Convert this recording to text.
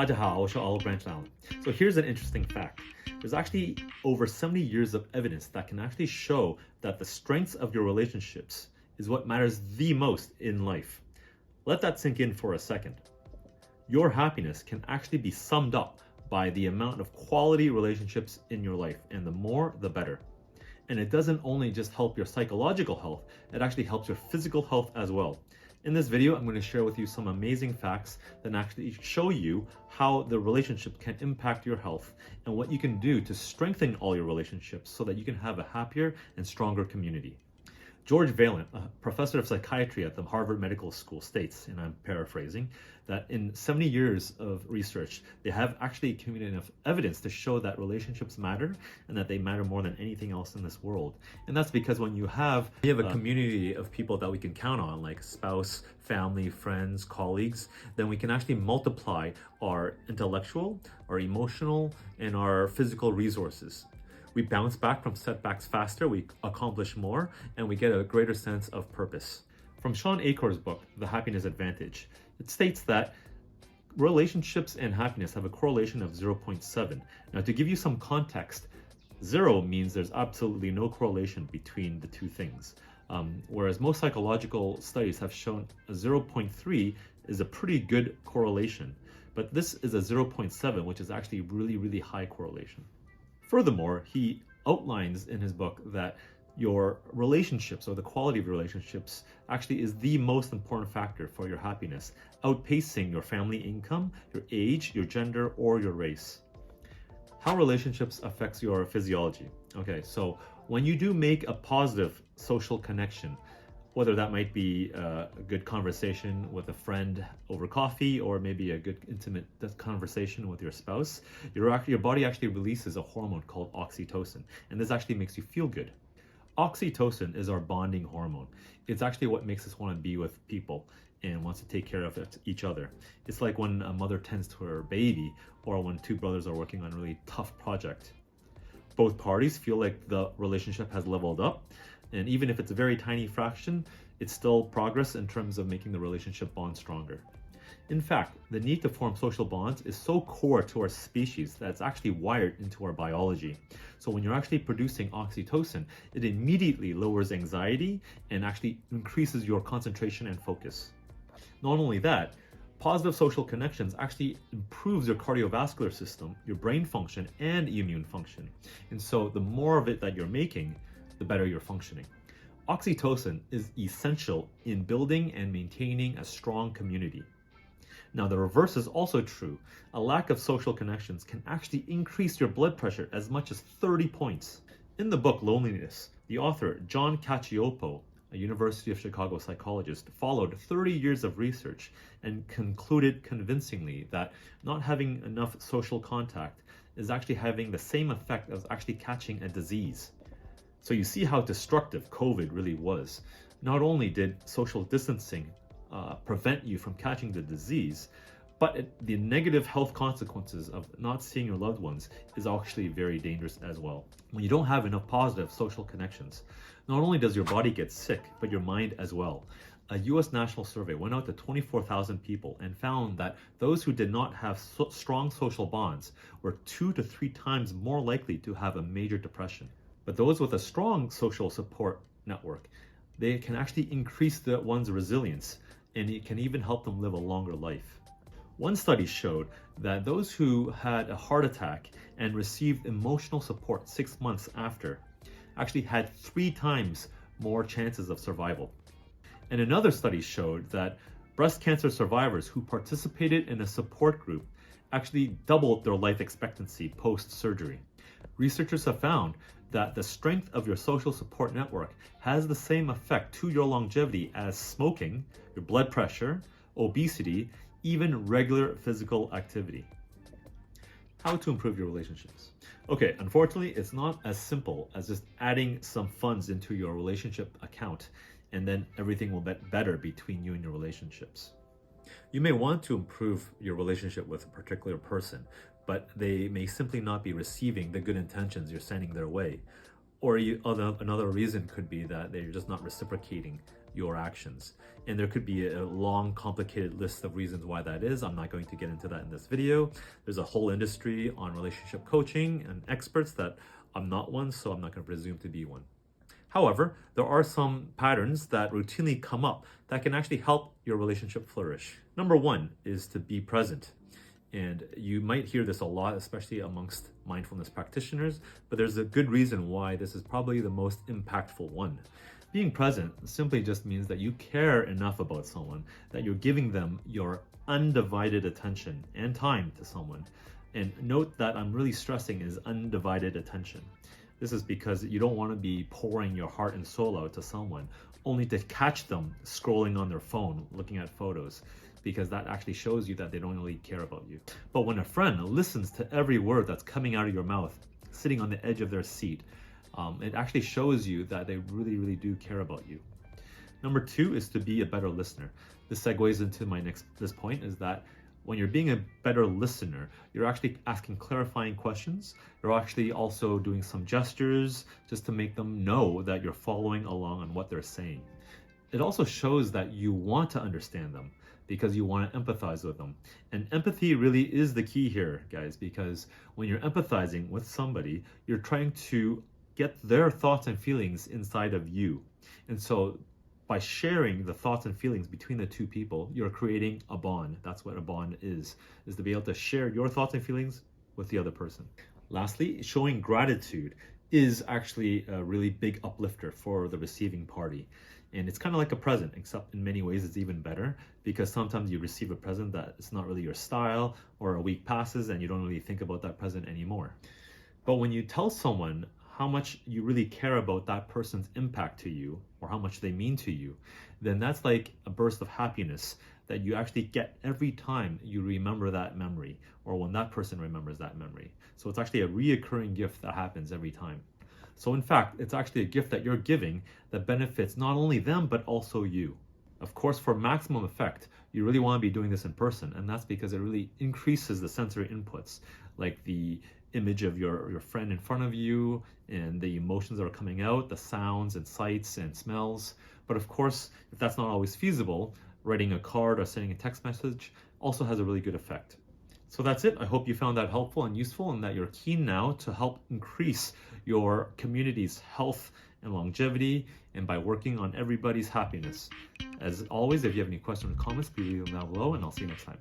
大家好，我是 Olive Branch Allen. So here's an interesting fact. There's actually over 70 years of evidence that can actually show that the strengths of your relationships is what matters the most in life. Let that sink in for a second. Your happiness can actually be summed up by the amount of quality relationships in your life, and the more, the better. And it doesn't only just help your psychological health, it actually helps your physical health as well. In this video, I'm going to share with you some amazing facts that actually show you how the relationship can impact your health and what you can do to strengthen all your relationships so that you can have a happier and stronger community. George Valent, a professor of psychiatry at the Harvard Medical School, states, and I'm paraphrasing, that in 70 years of research, they have actually accumulated enough evidence to show that relationships matter and that they matter more than anything else in this world. And that's because when you have a community of people that we can count on, like spouse, family, friends, colleagues, then we can actually multiply our intellectual, our emotional, and our physical resources. We bounce back from setbacks faster, we accomplish more, and we get a greater sense of purpose. From Sean Acor's book, The Happiness Advantage, it states that relationships and happiness have a correlation of 0.7. Now, to give you some context, 0 means there's absolutely no correlation between the two things. Whereas most psychological studies have shown a 0.3 is a pretty good correlation. But this is a 0.7, which is actually really, really high correlation. Furthermore, he outlines in his book that your relationships, or the quality of your relationships, actually is the most important factor for your happiness, outpacing your family income, your age, your gender, or your race. How relationships affects your physiology. Okay, so when you do make a positive social connection, whether that might be a good conversation with a friend over coffee, or maybe a good intimate conversation with your spouse, your body actually releases a hormone called oxytocin, and this actually makes you feel good. Oxytocin is our bonding hormone. It's actually what makes us want to be with people and wants to take care of each other. It's like when a mother tends to her baby, or when two brothers are working on a really tough project. Both parties feel like the relationship has leveled up, and even if it's a very tiny fraction, it's still progress in terms of making the relationship bond stronger. In fact, the need to form social bonds is so core to our species that it's actually wired into our biology. So when you're actually producing oxytocin, it immediately lowers anxiety and actually increases your concentration and focus. Not only that, positive social connections actually improves your cardiovascular system, your brain function, and immune function. And so the more of it that you're making, the better you're functioning. Oxytocin is essential in building and maintaining a strong community. Now, the reverse is also true. A lack of social connections can actually increase your blood pressure as much as 30 points. In the book Loneliness, the author John Cacioppo, a University of Chicago psychologist, followed 30 years of research and concluded convincingly that not having enough social contact is actually having the same effect as actually catching a disease. So you see how destructive COVID really was. Not only did social distancing prevent you from catching the disease, but the negative health consequences of not seeing your loved ones is actually very dangerous as well. When you don't have enough positive social connections, not only does your body get sick, but your mind as well. A US national survey went out to 24,000 people and found that those who did not have strong social bonds were 2 to 3 times more likely to have a major depression. But those with a strong social support network, they can actually increase one's resilience, and it can even help them live a longer life. One study showed that those who had a heart attack and received emotional support 6 months after actually had 3 times more chances of survival. And another study showed that breast cancer survivors who participated in a support group actually doubled their life expectancy post-surgery. Researchers have found that the strength of your social support network has the same effect to your longevity as smoking, your blood pressure, obesity, even regular physical activity. How to improve your relationships. Okay, unfortunately, it's not as simple as just adding some funds into your relationship account and then everything will get better between you and your relationships. You may want to improve your relationship with a particular person, but they may simply not be receiving the good intentions you're sending their way. Or another reason could be that they're just not reciprocating your actions. And there could be a long, complicated list of reasons why that is. I'm not going to get into that in this video. There's a whole industry on relationship coaching and experts that I'm not one, so I'm not going to presume to be one. However, there are some patterns that routinely come up that can actually help your relationship flourish. Number one is to be present. And you might hear this a lot, especially amongst mindfulness practitioners, but there's a good reason why this is probably the most impactful one. Being present simply just means that you care enough about someone, that you're giving them your undivided attention and time to someone. And note that I'm really stressing is undivided attention. This is because you don't want to be pouring your heart and soul out to someone only to catch them scrolling on their phone, looking at photos, because that actually shows you that they don't really care about you. But when a friend listens to every word that's coming out of your mouth, sitting on the edge of their seat, it actually shows you that they really, really do care about you. Number two is to be a better listener. This segues into this point is that when you're being a better listener, you're actually asking clarifying questions. You're actually also doing some gestures just to make them know that you're following along on what they're saying. It also shows that you want to understand them because you want to empathize with them. And empathy really is the key here, guys, because when you're empathizing with somebody, you're trying to get their thoughts and feelings inside of you. And so by sharing the thoughts and feelings between the two people, you're creating a bond. That's what a bond is to be able to share your thoughts and feelings with the other person. Lastly, showing gratitude is actually a really big uplifter for the receiving party. And it's kind of like a present, except in many ways it's even better because sometimes you receive a present that it's not really your style, or a week passes and you don't really think about that present anymore. But when you tell someone how much you really care about that person's impact to you, or how much they mean to you, then that's like a burst of happiness that you actually get every time you remember that memory, or when that person remembers that memory. So it's actually a reoccurring gift that happens every time. So in fact, it's actually a gift that you're giving that benefits not only them, but also you. Of course, for maximum effect, you really want to be doing this in person, and that's because it really increases the sensory inputs, like the image of your friend in front of you and the emotions that are coming out, the sounds and sights and smells. But of course, if that's not always feasible, writing a card or sending a text message also has a really good effect. So that's it. I hope you found that helpful and useful, and that you're keen now to help increase your community's health and longevity, and by working on everybody's happiness. As always, if you have any questions or comments, please leave them down below, and I'll see you next time.